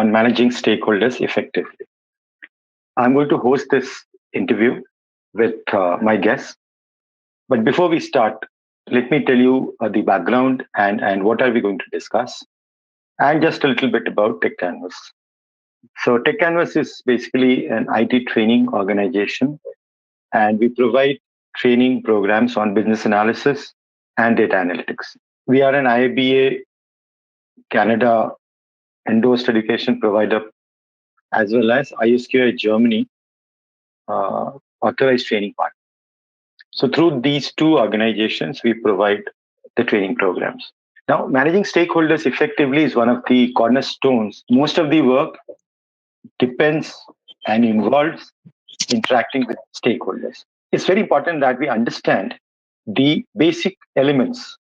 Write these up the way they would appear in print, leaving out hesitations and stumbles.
on managing stakeholders effectively. I'm going to host this interview with my guests. But before we start, let me tell you the background and what are we going to discuss, and just a little bit about Techcanvass. So Techcanvass is basically an IT training organization, and we provide training programs on business analysis and data analytics. We are an IBA Canada endorsed education provider as well as ISQA Germany authorized training partner. So through these two organizations, we provide the training programs. Now, managing stakeholders effectively is one of the cornerstones. Most of the work depends and involves interacting with stakeholders. It's very important that we understand the basic elements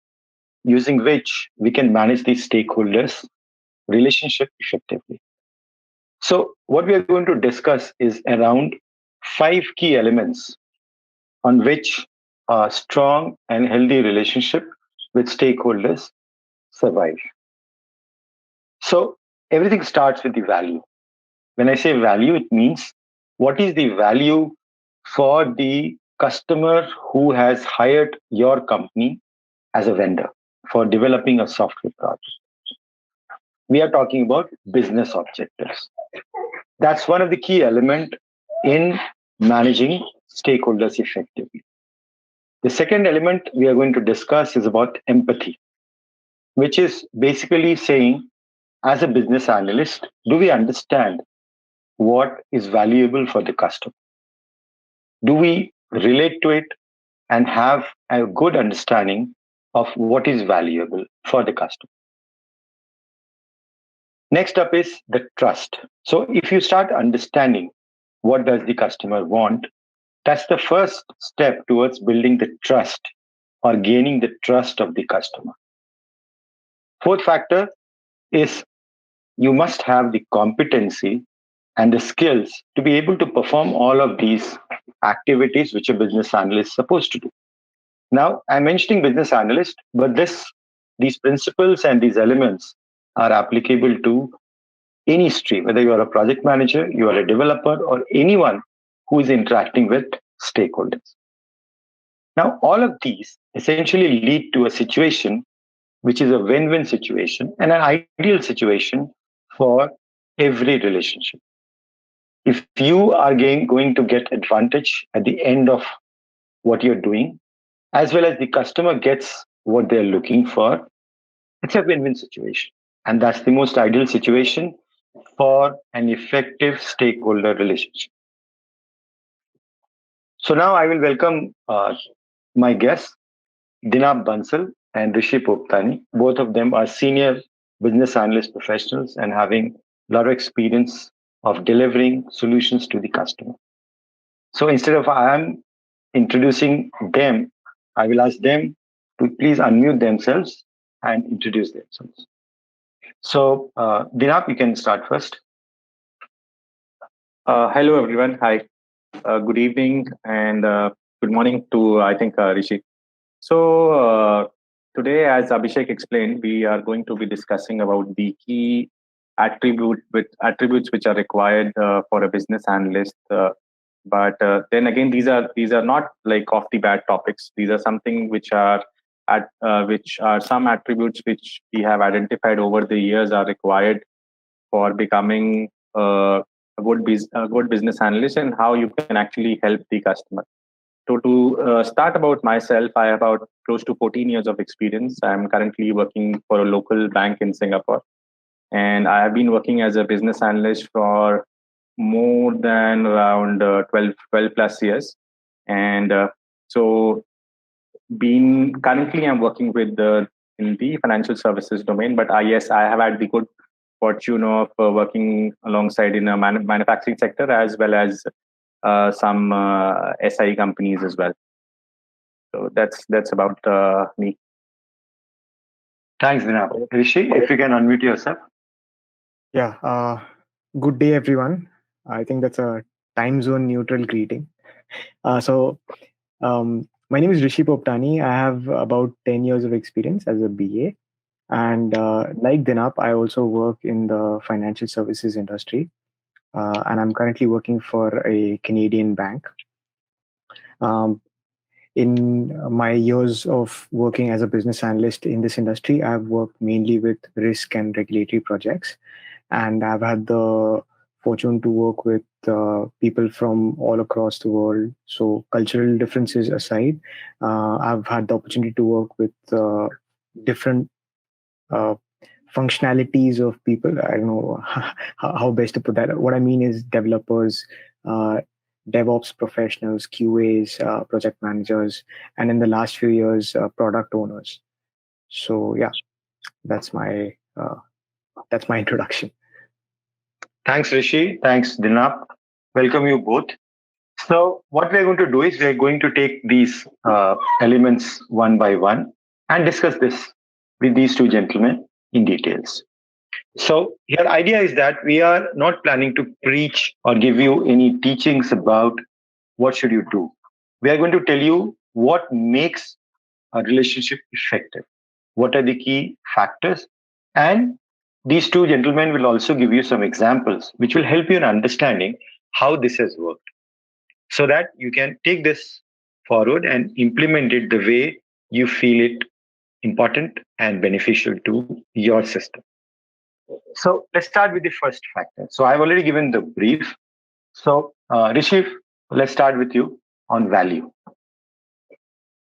using which we can manage these stakeholders relationship effectively. So what we are going to discuss is around 5 key elements on which a strong and healthy relationship with stakeholders survive. So everything starts with the value. When I say value, it means what is the value for the customer who has hired your company as a vendor for developing a software project. We are talking about business objectives. That's one of the key elements in managing stakeholders effectively. The second element we are going to discuss is about empathy, which is basically saying, as a business analyst, do we understand what is valuable for the customer? Do we relate to it and have a good understanding of what is valuable for the customer? Next up is the trust. So if you start understanding what does the customer want, that's the first step towards building the trust or gaining the trust of the customer. Fourth factor is you must have the competency and the skills to be able to perform all of these activities which a business analyst is supposed to do. Now, I'm mentioning business analyst, but these principles and these elements are applicable to any stream, whether you are a project manager, you are a developer, or anyone who is interacting with stakeholders. Now, all of these essentially lead to a situation which is a win-win situation and an ideal situation for every relationship. If you are going to get advantage at the end of what you're doing, as well as the customer gets what they're looking for, it's a win-win situation. And that's the most ideal situation for an effective stakeholder relationship. So now I will welcome my guests, Dinap Bansal and Rishi Poptani. Both of them are senior business analyst professionals and having a lot of experience of delivering solutions to the customer. So instead of I am introducing them, I will ask them to please unmute themselves and introduce themselves. So Dinap, you can start first. Hello, everyone. Hi. Good evening and good morning to, I think, Rishi. So today, as Abhishek explained, we are going to be discussing about the key attributes which are required for a business analyst. But then again, these are not like off the bat topics. These are something which are some attributes which we have identified over the years are required for becoming a good business analyst and how you can actually help the customer. So to start about myself, I have about close to 14 years of experience. I'm currently working for a local bank in Singapore. And I have been working as a business analyst for more than around 12 plus years. And so currently I'm working with in the financial services domain, but yes, I have had the good fortune of working alongside in a manufacturing sector as well as some SI companies as well. So that's about me. Thanks, Dinap. Rishi, if you can unmute yourself. Yeah. Good day, everyone. I think that's a time zone neutral greeting. My name is Rishi Poptani. I have about 10 years of experience as a BA. And like Dinap, I also work in the financial services industry, and I'm currently working for a Canadian bank. Um, in my years of working as a business analyst in this industry, I've worked mainly with risk and regulatory projects, and I've had the fortune to work with people from all across the world. So, cultural differences aside, I've had the opportunity to work with different uh, functionalities of people. I don't know how best to put that. What I mean is developers, uh, DevOps professionals, QAs, project managers, and in the last few years, product owners. So yeah, that's my uh, that's my introduction. Thanks, Rishi. Thanks, Dinap. Welcome you both. So, what we're going to do is we're going to take these elements one by one and discuss this with these two gentlemen in details. So, your idea is that we are not planning to preach or give you any teachings about what should you do. We are going to tell you what makes a relationship effective. What are the key factors? And these two gentlemen will also give you some examples which will help you in understanding how this has worked so that you can take this forward and implement it the way you feel it important and beneficial to your system. So let's start with the first factor. So I've already given the brief. So Rishi, let's start with you on value.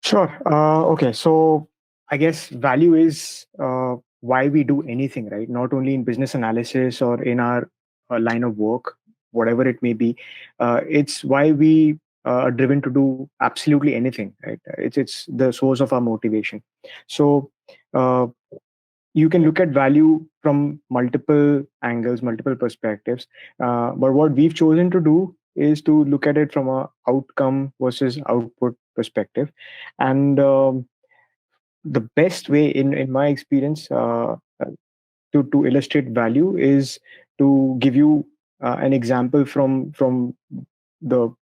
Sure. Okay. So I guess value is why we do anything, right? Not only in business analysis or in our line of work, whatever it may be. It's why we are driven to do absolutely anything, right? It's the source of our motivation. So uh, you can look at value from multiple angles, multiple perspectives. But what we've chosen to do is to look at it from a outcome versus output perspective. And the best way, in my experience, to illustrate value is to give you an example from the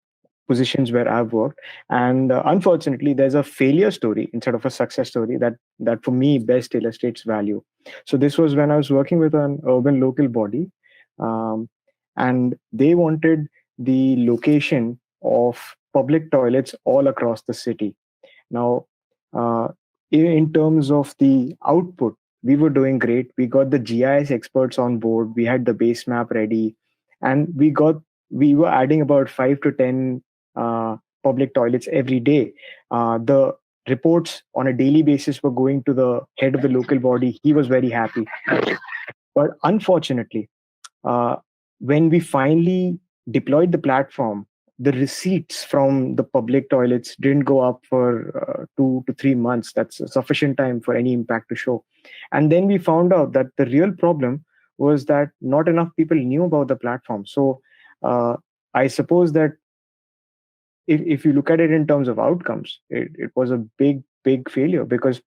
positions where I've worked. And unfortunately, there's a failure story instead of a success story that for me best illustrates value. So this was when I was working with an urban local body, um, and they wanted the location of public toilets all across the city. Now, uh, in terms of the output, we were doing great. We got the GIS experts on board. We had the base map ready, and we were adding about 5 to 10 public toilets every day. The reports on a daily basis were going to the head of the local body. He was very happy. But unfortunately, uh, when we finally deployed the platform, the receipts from the public toilets didn't go up for 2 to 3 months. That's a sufficient time for any impact to show. And then we found out that the real problem was that not enough people knew about the platform. So uh, I suppose that if you look at it in terms of outcomes, it was a big failure because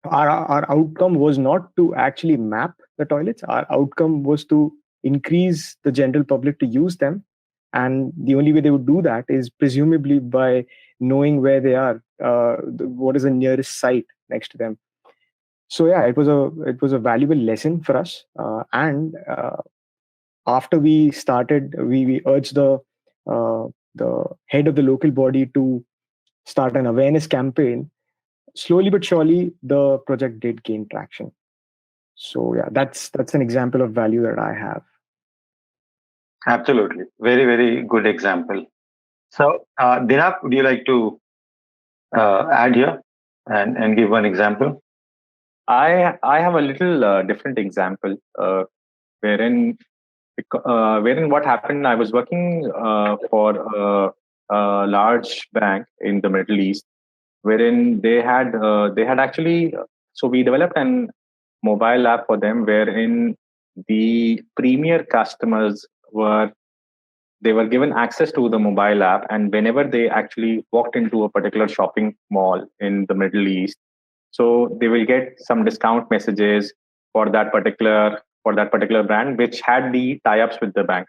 our outcome was not to actually map the toilets. Our outcome was to increase the general public to use them, and the only way they would do that is presumably by knowing where they are, what is the nearest site next to them. So yeah, it was a valuable lesson for us, and after we started, we urged the head of the local body to start an awareness campaign. Slowly but surely, the project did gain traction. So yeah, that's an example of value that I have. Absolutely. Very, very good example. So, Dinap, would you like to add here and give one example? I have a little different example wherein wherein what happened. I was working for a large bank in the Middle East, wherein they had actually, so we developed an mobile app for them, wherein the premier customers were given access to the mobile app, and whenever they actually walked into a particular shopping mall in the Middle East, so they will get some discount messages for that particular brand which had the tie-ups with the bank.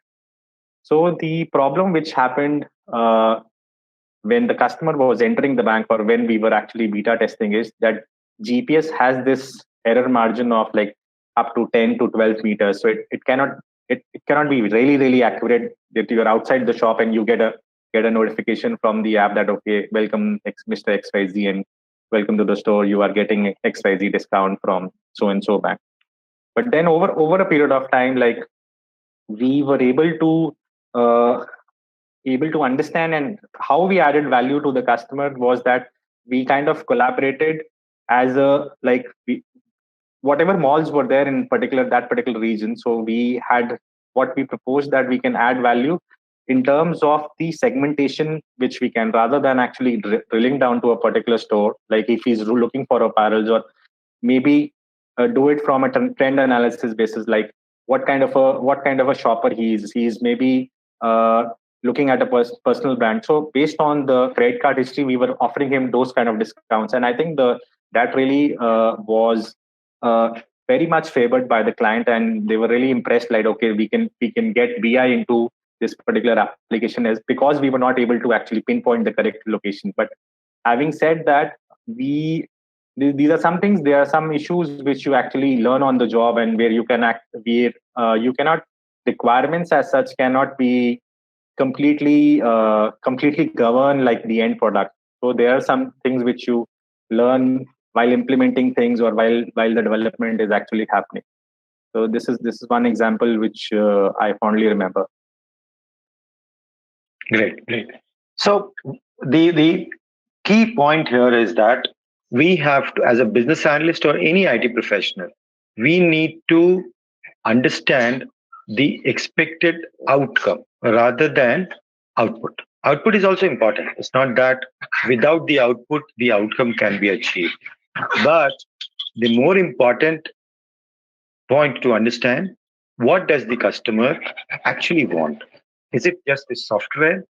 So the problem which happened when the customer was entering the bank, or when we were actually beta testing, is that GPS has this error margin of like up to 10 to 12 meters. So it cannot be really accurate that you're outside the shop and you get a notification from the app that, okay, welcome Mr. XYZ, and welcome to the store. You are getting XYZ discount from so and so bank. But then over a period of time, like we were uh, able to understand, and how we added value to the customer was that we kind of collaborated as a like whatever malls were there in that particular region. So we had what we proposed, that we can add value in terms of the segmentation, which we can, rather than actually drilling down to a particular store, like if he's looking for apparels, or maybe do it from a trend analysis basis, like what kind of a shopper he's maybe uh, looking at a personal brand. So based on the credit card history, we were offering him those kind of discounts, and I think the that really was uh, very much favored by the client, and they were really impressed, like, okay, we can get BI into this particular application, as because we were not able to actually pinpoint the correct location. But having said that, we these are some things, there are some issues which you actually learn on the job, and where you can act where you cannot, requirements as such cannot be completely govern like the end product. So there are some things which you learn while implementing things, or while the development is actually happening. So this is one example which I fondly remember. Great, great. So the key point here is that we have to, as a business analyst or any IT professional, we need to understand the expected outcome rather than output. Output is also important. It's not that without the output, the outcome can be achieved. But the more important point to understand, what does the customer actually want? Is it just the software,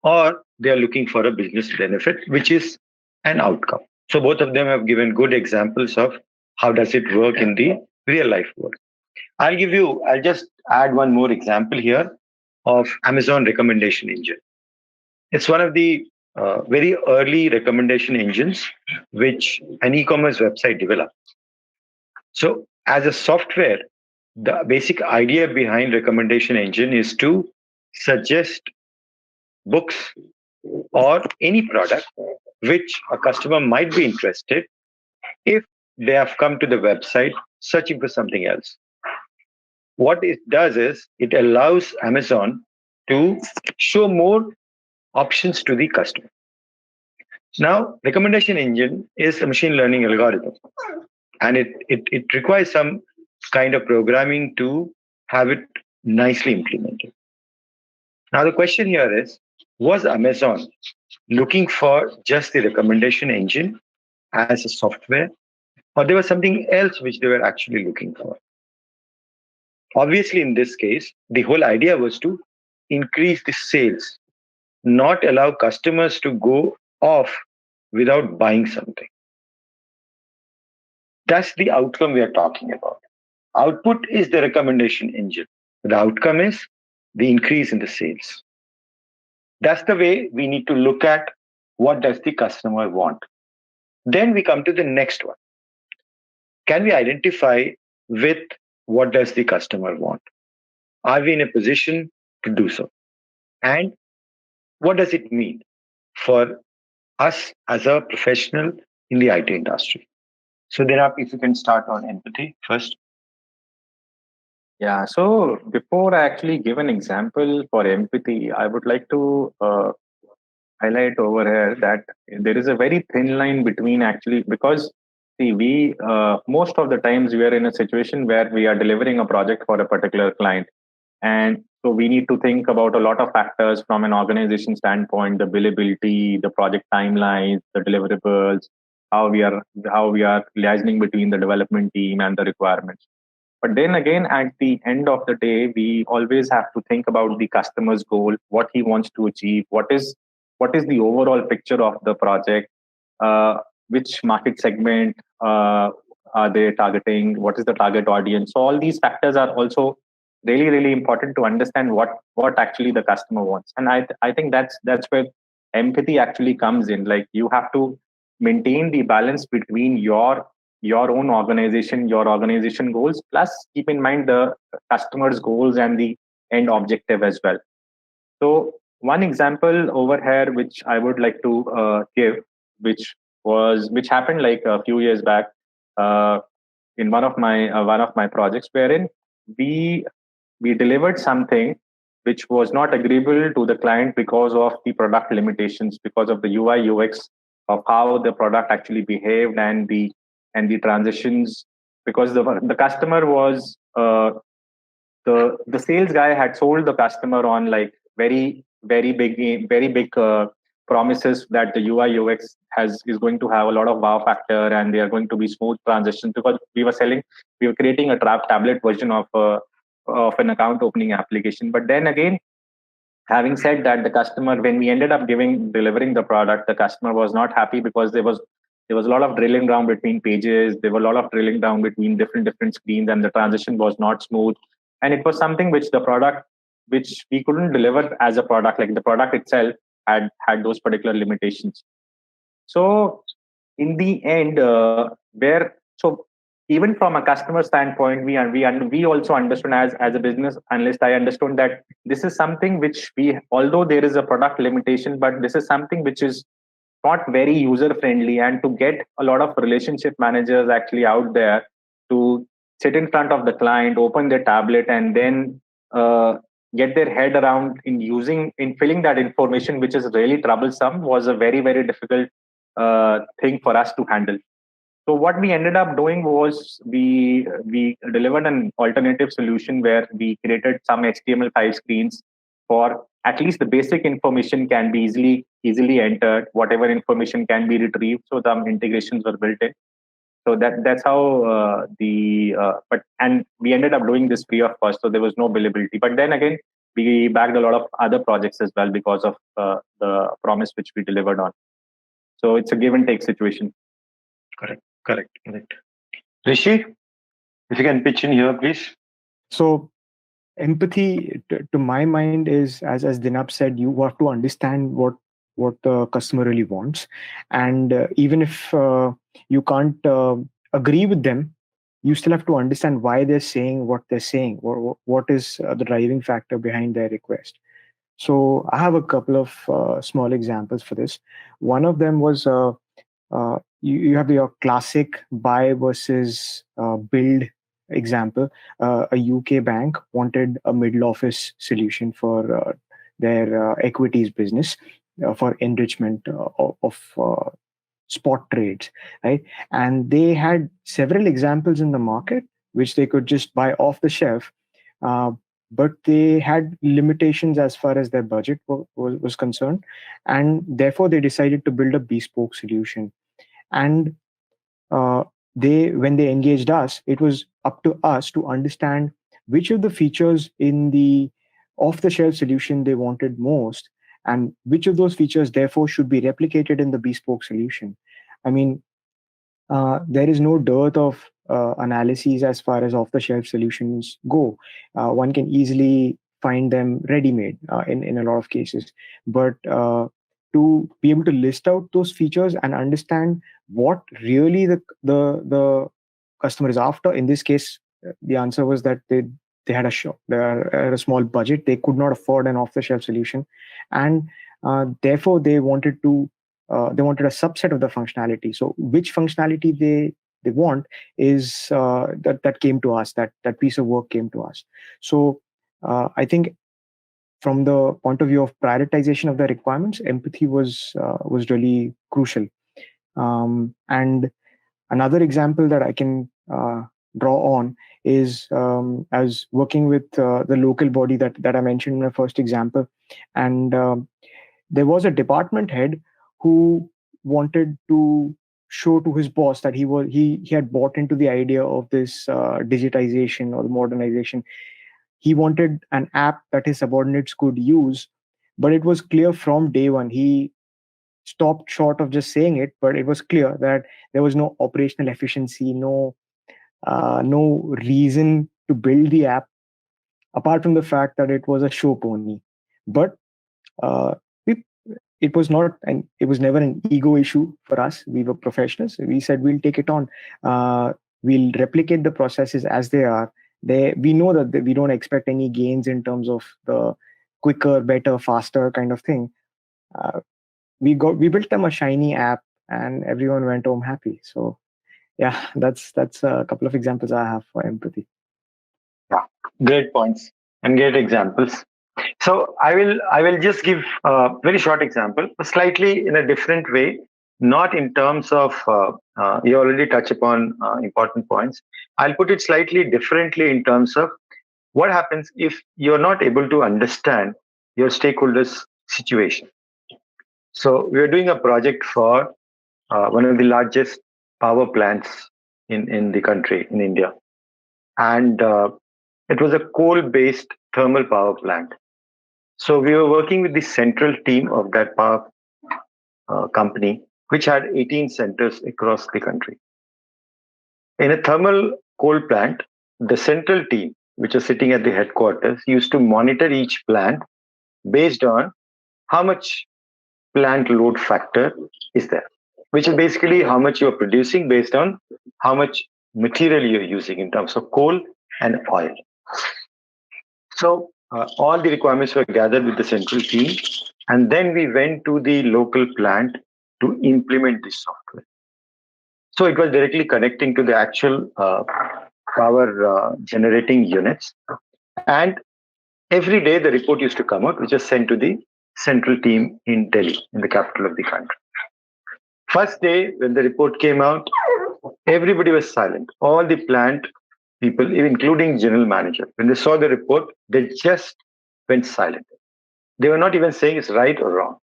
or they are looking for a business benefit, which is an outcome? So both of them have given good examples of how does it work in the real life world. I'll just add one more example here of Amazon recommendation engine. It's one of the very early recommendation engines which an e-commerce website developed. So as a software, the basic idea behind recommendation engine is to suggest books or any product which a customer might be interested if they have come to the website searching for something else. What it does is it allows Amazon to show more options to the customer. Now, recommendation engine is a machine learning algorithm, and it requires some kind of programming to have it nicely implemented. Now, the question here is, was Amazon looking for just the recommendation engine as a software, or there was something else which they were actually looking for? Obviously, in this case, the whole idea was to increase the sales, not allow customers to go off without buying something. That's the outcome we are talking about. Output is the recommendation engine. The outcome is the increase in the sales. That's the way we need to look at what does the customer want. Then we come to the next one. Can we identify with what does the customer want? Are we in a position to do so? And what does it mean for us as a professional in the IT industry? So, Denap, if you can start on empathy first. Yeah. So before I actually give an example for empathy, I would like to highlight over here that there is a very thin line between, actually, because see, we most of the times we are in a situation where we are delivering a project for a particular client, and so we need to think about a lot of factors from an organization standpoint: the billability, the project timelines, the deliverables, how we are liaising between the development team and the requirements. But then again, at the end of the day, we always have to think about the customer's goal, what he wants to achieve, what is the overall picture of the project, uh, which market segment are they targeting, what is the target audience. So all these factors are also really important to understand what actually the customer wants. And I think that's where empathy actually comes in. Like, you have to maintain the balance between your your own organization, your organization goals, plus keep in mind the customer's goals and the end objective as well. So one example over here, which I would like to give, which happened like a few years back, uh, in one of my projects, wherein we we delivered something which was not agreeable to the client because of the product limitations, because of the UI UX of how the product actually behaved, and the transitions, because the customer was the sales guy had sold the customer on like very big promises that the UI UX has is going to have a lot of wow factor, and they are going to be smooth transitions, because we were creating a tablet version of an account opening application. But then again, having said that, the customer, when we ended up delivering the product, the customer was not happy, because there was a lot of drilling down between pages, there were a lot of drilling down between different screens, and the transition was not smooth. And it was something which we couldn't deliver as a product. Like, the product itself had those particular limitations. So in the end, where so even from a customer standpoint, we also understood, as a business analyst, I understood that this is something which we, although there is a product limitation, but this is something which is not very user friendly. And to get a lot of relationship managers actually out there to sit in front of the client, open their tablet, and then uh, get their head around in filling that information, which is really troublesome, was a very difficult thing for us to handle. So what we ended up doing was we delivered an alternative solution where we created some HTML5 screens for at least the basic information can be easily entered, whatever information can be retrieved. So the integrations were built in. So that's how but and we ended up doing this free of cost. So there was no billability. But then again, we bagged a lot of other projects as well because of the promise which we delivered on. So it's a give and take situation. Correct. Rishi, if you can pitch in here, please. So empathy, to my mind, is as Dinap said, you have to understand what the customer really wants, and even if you can't agree with them, you still have to understand why they're saying what they're saying. What is the driving factor behind their request? So I have a couple of small examples for this. One of them was you have your classic buy versus build example. A UK bank wanted a middle office solution for their equities business for enrichment of spot trades, right? And they had several examples in the market which they could just buy off the shelf. Uh, but they had limitations as far as their budget was concerned, and therefore they decided to build a bespoke solution. And uh, they when they engaged us, it was up to us to understand which of the features in the off the shelf solution they wanted most, and which of those features therefore should be replicated in the bespoke solution. I mean, there is no dearth of analyses as far as off the shelf solutions go. One can easily find them ready made in a lot of cases. But to be able to list out those features and understand what really the customer is after, in this case, the answer was that they had they had a small budget, they could not afford an off the shelf solution, and therefore they wanted a subset of the functionality. So which functionality they want is that came to us. That piece of work came to us. So I think from the point of view of prioritization of the requirements, empathy was really crucial. And another example that I can draw on is I was working with the local body that I mentioned in my first example, and there was a department head who wanted to show to his boss that he had bought into the idea of this digitization or modernization. He wanted an app that his subordinates could use, but it was clear from day one. He stopped short of just saying it, but it was clear that there was no operational efficiency, no reason to build the app apart from the fact that it was a show pony. But uh, we it was not, and it was never an ego issue for us. We were professionals. We said we'll take it on. We'll replicate the processes as they are. We know that we don't expect any gains in terms of the quicker, better, faster kind of thing. Uh, we built them a shiny app, and everyone went home happy. So yeah, that's a couple of examples I have for empathy. Yeah, great points and great examples. So I will just give a very short example, slightly in a different way, not in terms of you already touch upon important points. I'll put it slightly differently in terms of what happens if you're not able to understand your stakeholders' situation. So we are doing a project for one of the largest power plants in the country, in India. And it was a coal-based thermal power plant. So we were working with the central team of that power company, which had 18 centers across the country. In a thermal coal plant, the central team, which was sitting at the headquarters, used to monitor each plant based on how much plant load factor is there, which is basically how much you're producing based on how much material you're using in terms of coal and oil. So all the requirements were gathered with the central team, and then we went to the local plant to implement this software. So it was directly connecting to the actual power generating units, and every day the report used to come out, which was sent to the central team in Delhi, in the capital of the country. First day, when the report came out, everybody was silent. All the plant people, including general manager, when they saw the report, they just went silent. They were not even saying it's right or wrong.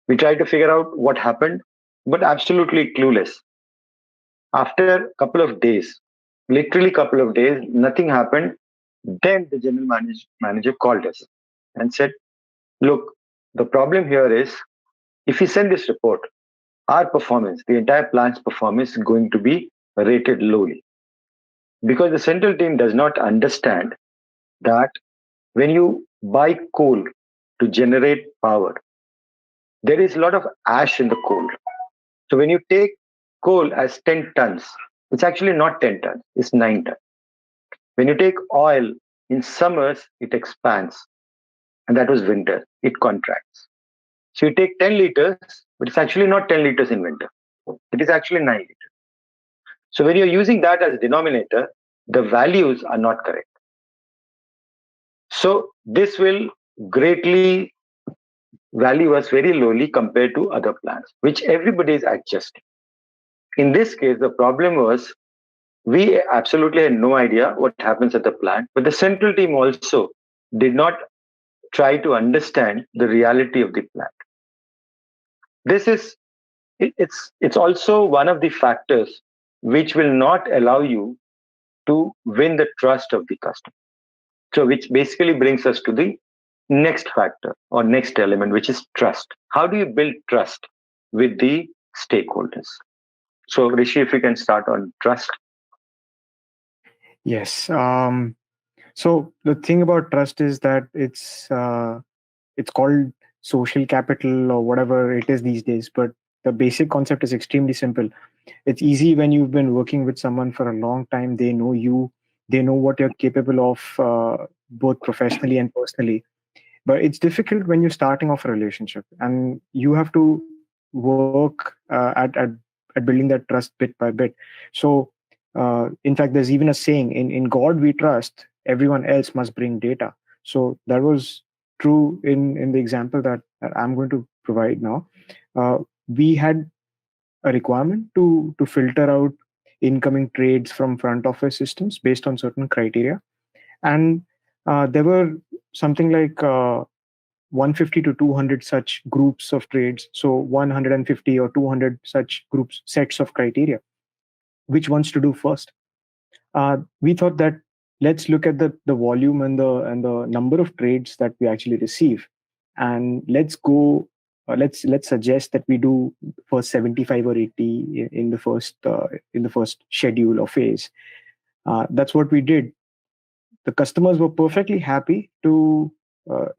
We tried to figure out what happened, but absolutely clueless. After a couple of days, literally couple of days, nothing happened. Then the general manager called us and said, look, the problem here is if we send this report, our performance, the entire plant's performance is going to be rated lowly. Because the central team does not understand that when you buy coal to generate power, there is a lot of ash in the coal. So when you take coal as 10 tons, it's actually not 10 tons, it's 9 tons. When you take oil in summers, it expands, and that was winter, it contracts. So you take 10 liters, but it's actually not 10 liters in winter. It is actually 9 liters. So when you're using that as a denominator, the values are not correct. So this will greatly value us very lowly compared to other plants, which everybody is adjusting. In this case, the problem was we absolutely had no idea what happens at the plant, but the central team also did not try to understand the reality of the plant. This is it's also one of the factors which will not allow you to win the trust of the customer. So which basically brings us to the next factor or next element, which is trust. How do you build trust with the stakeholders? So Rishi, if you can start on trust. Yes. So the thing about trust is that it's called social capital or whatever it is these days, but the basic concept is extremely simple. It's easy when you've been working with someone for a long time. They know you, they know what you're capable of, both professionally and personally. But it's difficult when you're starting off a relationship, and you have to work at building that trust bit by bit. So in fact, there's even a saying, in God we trust, everyone else must bring data. So that was true in the example that I'm going to provide now. We had a requirement to filter out incoming trades from front office systems based on certain criteria, and there were something like 150 to 200 such groups of trades. So 150 or 200 such groups, sets of criteria. Which ones to do first? We thought that let's look at the volume and the number of trades that we actually receive, and let's go. Let's suggest that we do for 75 or 80 in the first schedule or phase. That's what we did. The customers were perfectly happy to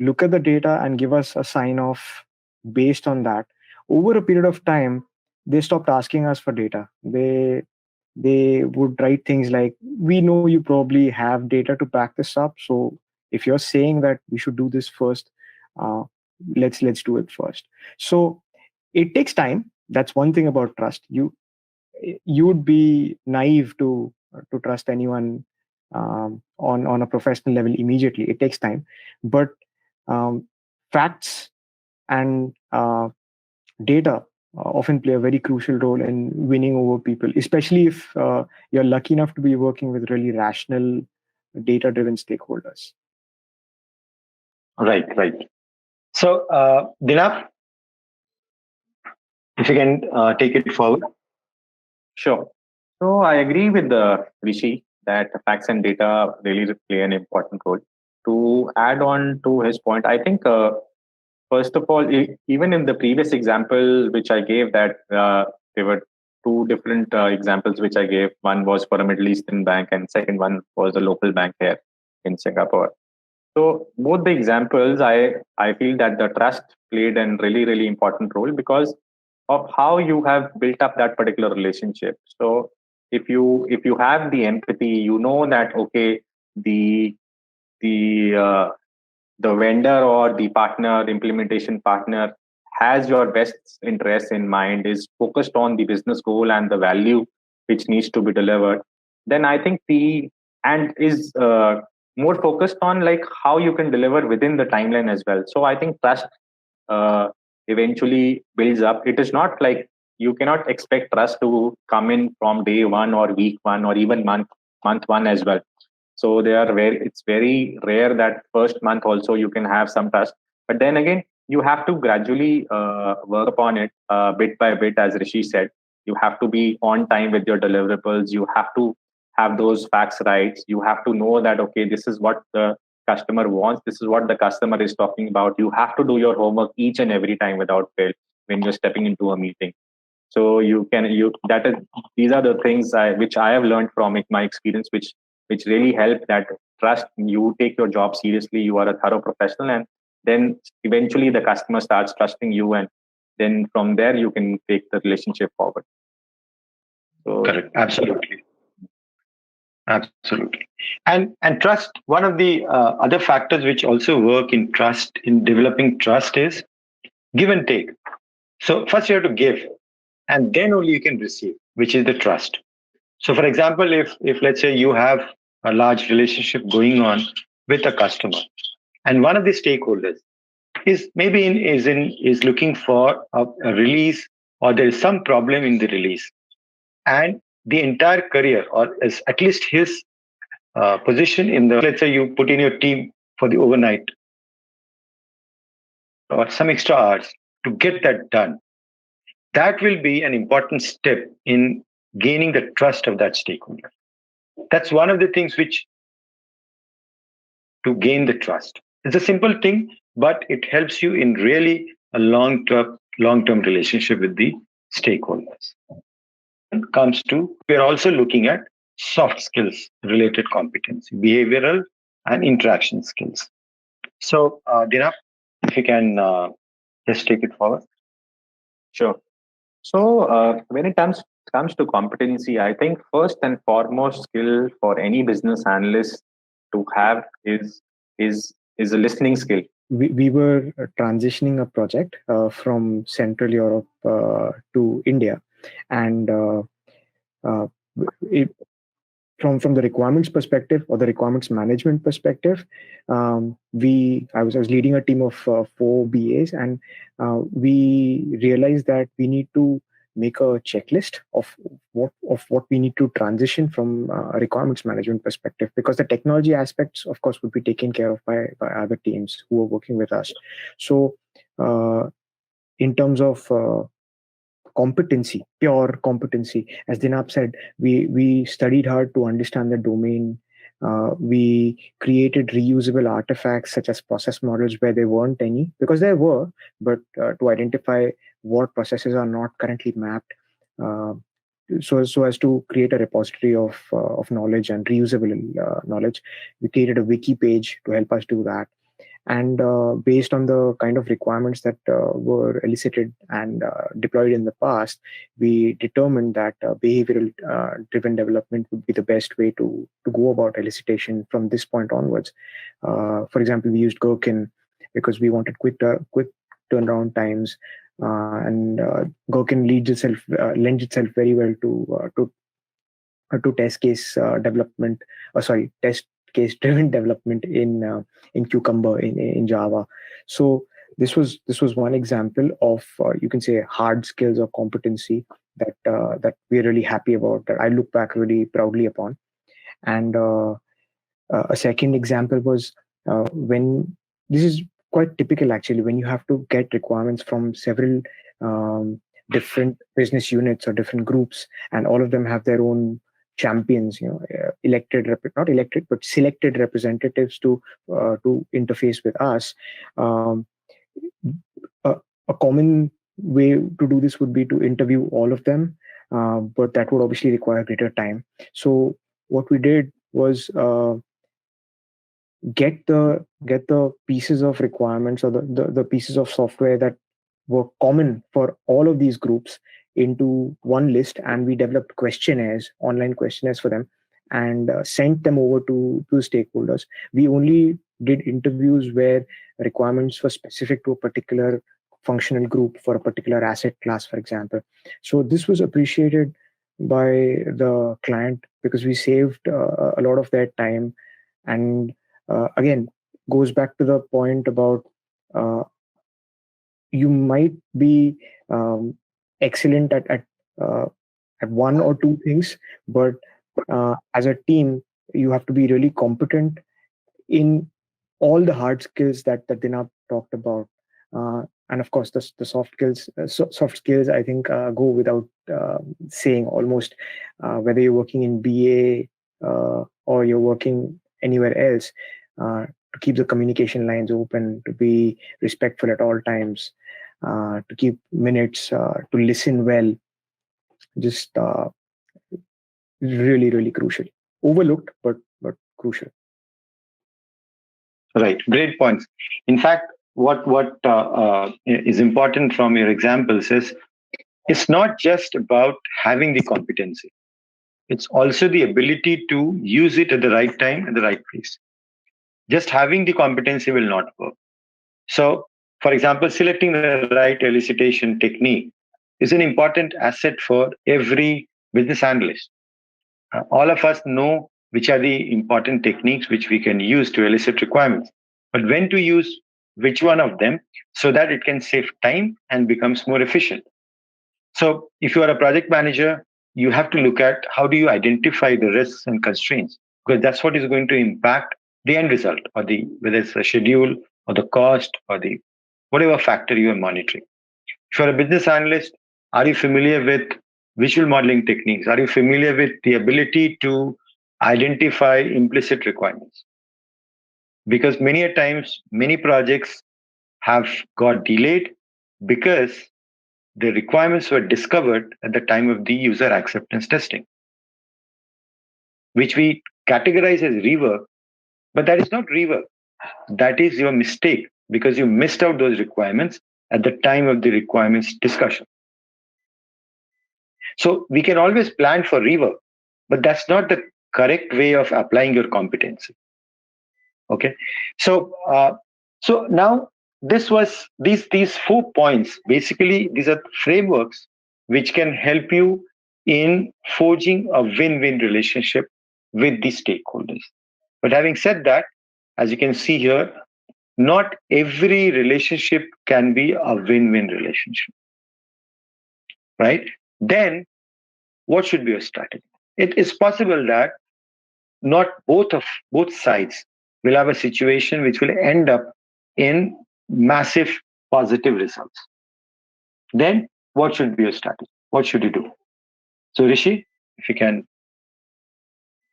look at the data and give us a sign off based on that, over a period of time, they stopped asking us for data. They would write things like, "We know you probably have data to back this up, so if you're saying that we should do this first, uh, let's do it first." So it takes time. That's one thing about trust. You would be naive to trust anyone on a professional level immediately. It takes time, but um, facts and data often play a very crucial role in winning over people, especially if you're lucky enough to be working with really rational, data driven stakeholders. Right. So, Dinap, if you can take it forward. Sure. So I agree with Rishi that facts and data really play an important role. To add on to his point, I think first of all, even in the previous example which I gave, that there were two different examples which I gave. One was for a Middle Eastern bank, and second one was a local bank here in Singapore. So both the examples, I feel that the trust played a really important role because of how you have built up that particular relationship. So if you have the empathy, you know that okay, the the uh, the vendor or the partner, implementation partner, has your best interests in mind, is focused on the business goal and the value which needs to be delivered, then I think the and is more focused on like how you can deliver within the timeline as well. So I think trust uh, eventually builds up. It is not like you cannot expect trust to come in from day one or week one or even month one as well. So they are very, it's very rare that first month also you can have some trust, but then again you have to gradually work upon it bit by bit. As Rishi said, you have to be on time with your deliverables, you have to have those facts right, you have to know that okay, this is what the customer wants, this is what the customer is talking about. You have to do your homework each and every time without fail when you're stepping into a meeting. So you can you that is these are the things which I have learned from my experience, which really help that trust. You take your job seriously, you are a thorough professional, and then eventually the customer starts trusting you, and then from there you can take the relationship forward. So Correct. Absolutely. And trust, one of the other factors which also work in trust, in developing trust, is give and take. So first you have to give, and then only you can receive, which is the trust. So for example, if let's say you have a large relationship going on with a customer, and one of the stakeholders is looking for a release, or there is some problem in the release, and the entire career, or is at least his position in the, let's say you put in your team for the overnight or some extra hours to get that done, that will be an important step in gaining the trust of that stakeholder. That's one of the things which to gain the trust. It's a simple thing, but it helps you in really a long term relationship with the stakeholders. When it comes to, we're also looking at soft skills related competency, behavioral and interaction skills. So, Dina, if you can just take it forward. sure. So when it comes to competency, I think first and foremost skill for any business analyst to have is a listening skill. We were transitioning a project from Central Europe to India, and uh, it, from the requirements perspective or the requirements management perspective, I was leading a team of 4 BAs, and we realized that we need to make a checklist of what we need to transition from a requirements management perspective, because the technology aspects, of course, would be taken care of by other teams who are working with us. So in terms of competency, pure competency, as Dinap said, we studied hard to understand the domain. We created reusable artifacts such as process models where there weren't any, because there were, but to identify what processes are not currently mapped, uh, so as to create a repository of knowledge and reusable knowledge. We created a wiki page to help us do that. And based on the kind of requirements that were elicited and deployed in the past, we determined that behavioral driven development would be the best way to go about elicitation from this point onwards. For example, we used Gherkin because we wanted quick turnaround times, and Gherkin lends itself very well to test case development, test case driven development in Cucumber in Java. So this was one example of you can say hard skills or competency that we're really happy about, that I look back really proudly upon. And a second example was when this is quite typical actually, when you have to get requirements from several um, different business units or different groups, and all of them have their own champions, not elected but selected representatives to interface with us. um, a, a common way to do this would be to interview all of them, but that would obviously require greater time. So what we did was get the pieces of requirements, or the pieces of software that were common for all of these groups into one list, and we developed questionnaires, online questionnaires for them, and sent them over to stakeholders. We only did interviews where requirements were specific to a particular functional group for a particular asset class, for example. So this was appreciated by the client because we saved a lot of their time. And again, goes back to the point about uh, you might be excellent uh, at one or two things, but as a team you have to be really competent in all the hard skills that Dinap talked about. And of course, the soft skills, I think, go without saying almost, whether you're working in BA or you're working anywhere else, to keep the communication lines open, to be respectful at all times, to keep minutes, to listen well, just really, really crucial. Overlooked, but crucial. Right, great points. In fact, what is important from your examples is it's not just about having the competency. It's also the ability to use it at the right time and the right place. Just having the competency will not work. So, for example, selecting the right elicitation technique is an important asset for every business analyst. All of us know which are the important techniques which we can use to elicit requirements, but when to use which one of them so that it can save time and becomes more efficient. So, if you are a project manager, you have to look at how do you identify the risks and constraints, because that's what is going to impact the end result, or the whether it's the schedule or the cost or the whatever factor you are monitoring. If you're a business analyst, are you familiar with visual modeling techniques? Are you familiar with the ability to identify implicit requirements? Because many a times, many projects have got delayed because the requirements were discovered at the time of the user acceptance testing, which we categorize as rework, but that is not rework. That is your mistake because you missed out those requirements at the time of the requirements discussion. So we can always plan for rework, but that's not the correct way of applying your competency. Okay, so so now this was these 4 points. Basically, these are frameworks which can help you in forging a win-win relationship with the stakeholders. But having said that, as you can see here, not every relationship can be a win-win relationship, right? Then what should be your strategy? It is possible that not both sides will have a situation which will end up in massive positive results. Then what should be your strategy? What should you do? So Rishi, if you can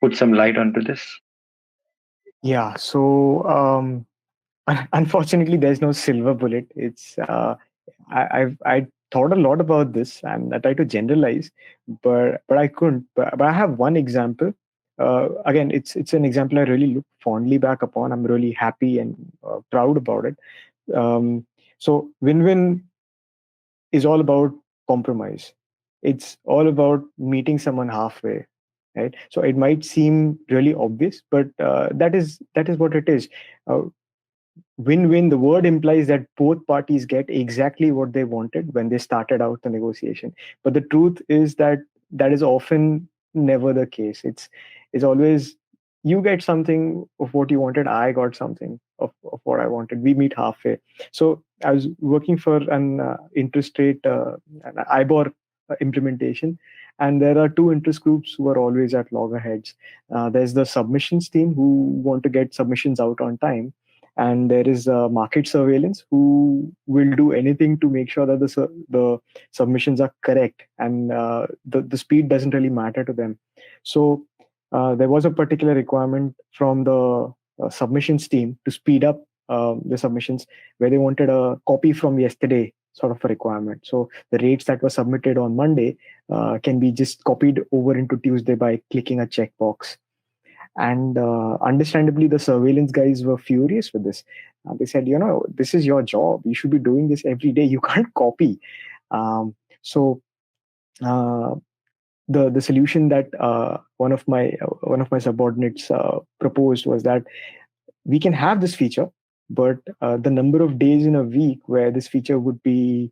put some light onto this. Yeah. So unfortunately, there's no silver bullet. It's I thought a lot about this and I tried to generalize, but I couldn't. But I have one example again, it's an example I really look fondly back upon. I'm really happy and proud about it. So win-win is all about compromise. It's all about meeting someone halfway, right? So it might seem really obvious, but that is what it is. Uh, Win-win, the word implies that both parties get exactly what they wanted when they started out the negotiation. But the truth is that that is often never the case. It's always you get something of what you wanted, I got something of what I wanted. We meet halfway. So I was working for an interest rate, an IBOR implementation, and there are two interest groups who are always at loggerheads. There's the submissions team who want to get submissions out on time, and there is market surveillance who will do anything to make sure that the submissions are correct, and the speed doesn't really matter to them. So there was a particular requirement from the submissions team to speed up the submissions, where they wanted a copy from yesterday sort of a requirement. So the rates that were submitted on Monday can be just copied over into Tuesday by clicking a checkbox. And understandably, the surveillance guys were furious with this. They said, this is your job. You should be doing this every day. You can't copy. So uh, the solution that one of my subordinates proposed was that we can have this feature, but the number of days in a week where this feature would be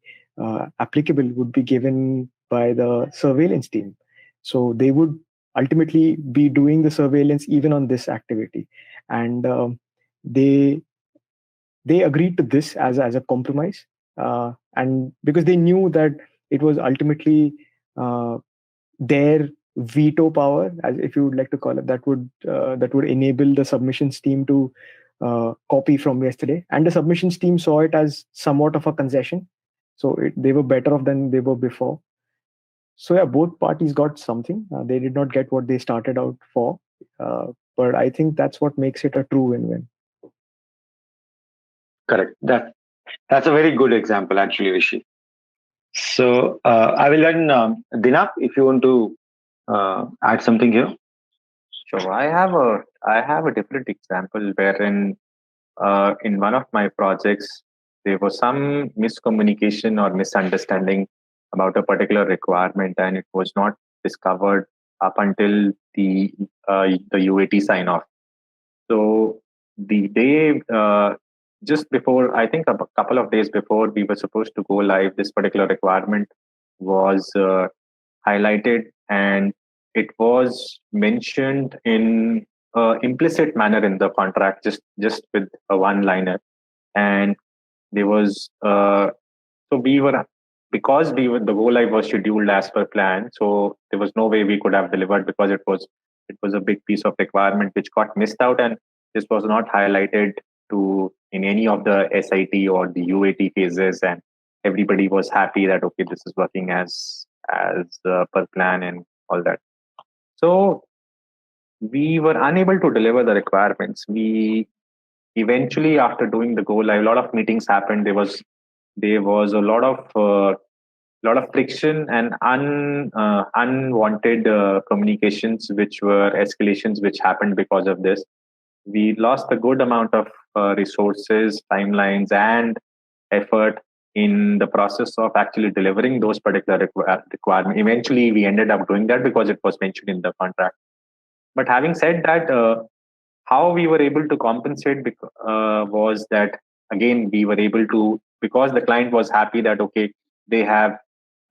applicable would be given by the surveillance team. So they would ultimately be doing the surveillance even on this activity, and they they agreed to this as a compromise, and because they knew that it was ultimately their veto power, as if you would like to call it, that would enable the submissions team to copy from yesterday, and the submissions team saw it as somewhat of a concession. So they were better off than they were before. So yeah, both parties got something. They did not get what they started out for, but I think that's what makes it a true win-win. Correct. That's a very good example, actually, Rishi. So I will let Dinap, if you want to add something here. Sure. I have a different example wherein in one of my projects there was some miscommunication or misunderstanding about a particular requirement, and it was not discovered up until the UAT sign off. So the day just before, I think a couple of days before we were supposed to go live, this particular requirement was highlighted, and it was mentioned in implicit manner in the contract, just with a one liner. And there was so we were because we were the go live was scheduled as per plan, so there was no way we could have delivered, because it was a big piece of requirement which got missed out, and this was not highlighted to in any of the SIT or the UAT phases, and everybody was happy that okay, this is working as per plan and all that. So we were unable to deliver the requirements. We eventually, after doing the go live, a lot of meetings happened. There was a lot of friction and unwanted communications, which were escalations, which happened because of this. We lost a good amount of resources, timelines, and effort in the process of actually delivering those particular requirements. Eventually, we ended up doing that because it was mentioned in the contract. But having said that, how we were able to compensate was that, again, we were able to, because the client was happy that okay, they have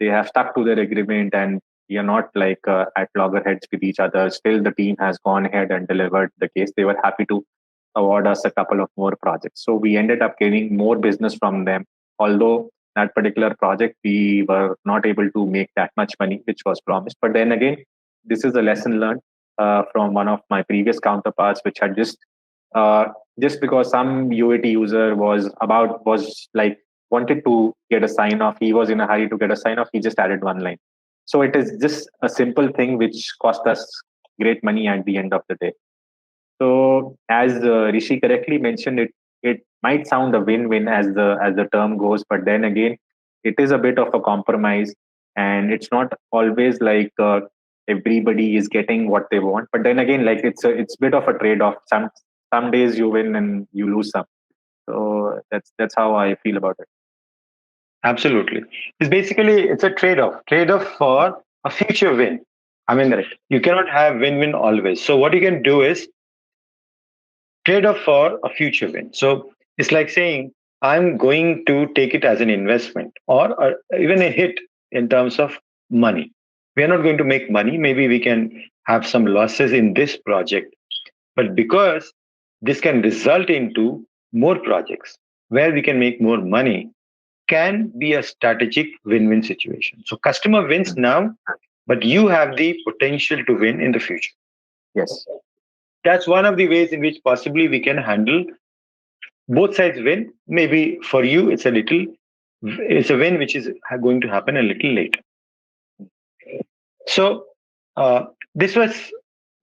they have stuck to their agreement, and we are not like at loggerheads with each other. Still, the team has gone ahead and delivered the case. They were happy to award us a couple of more projects. So we ended up getting more business from them. Although that particular project, we were not able to make that much money, which was promised. But then again, this is a lesson learned from one of my previous counterparts, which had uh, just because some UAT user was like wanted to get a sign off. He was in a hurry to get a sign off. He just added one line. So it is just a simple thing which cost us great money at the end of the day. So as Rishi correctly mentioned, it might sound a win-win as the term goes, but then again, it is a bit of a compromise, and it's not always like everybody is getting what they want. But then again, like it's a bit of a trade off. Some days you win and you lose some. So that's how I feel about it. Absolutely. It's a trade off for a future win. I mean, Correct. you cannot have win-win always. So what you can do is trade off for a future win. So it's like saying, I'm going to take it as an investment or even a hit in terms of money. We are not going to make money. Maybe we can have some losses in this project, but because this can result into more projects where we can make more money, can be a strategic win-win situation. So customer wins now, but you have the potential to win in the future. Yes. That's one of the ways in which possibly we can handle both sides win. Maybe for you, it's a win which is going to happen a little late. So uh, this was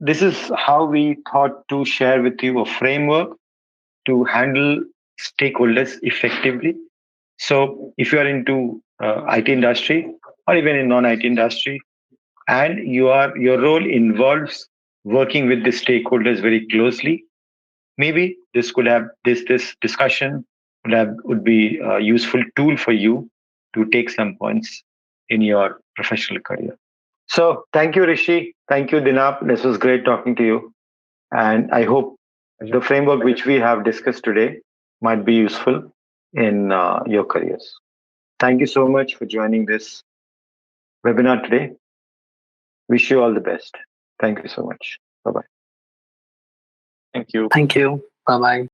this is how we thought to share with you a framework to handle stakeholders effectively. So if you are into IT industry or even in non-IT industry, and your role involves working with the stakeholders very closely, maybe this discussion would be a useful tool for you to take some points in your professional career. So thank you, Rishi. Thank you, Dinap. This was great talking to you. And I hope the framework which we have discussed today might be useful in your careers. Thank you so much for joining this webinar today. Wish you all the best. Thank you so much. Bye bye. Thank you. Thank you. Bye bye.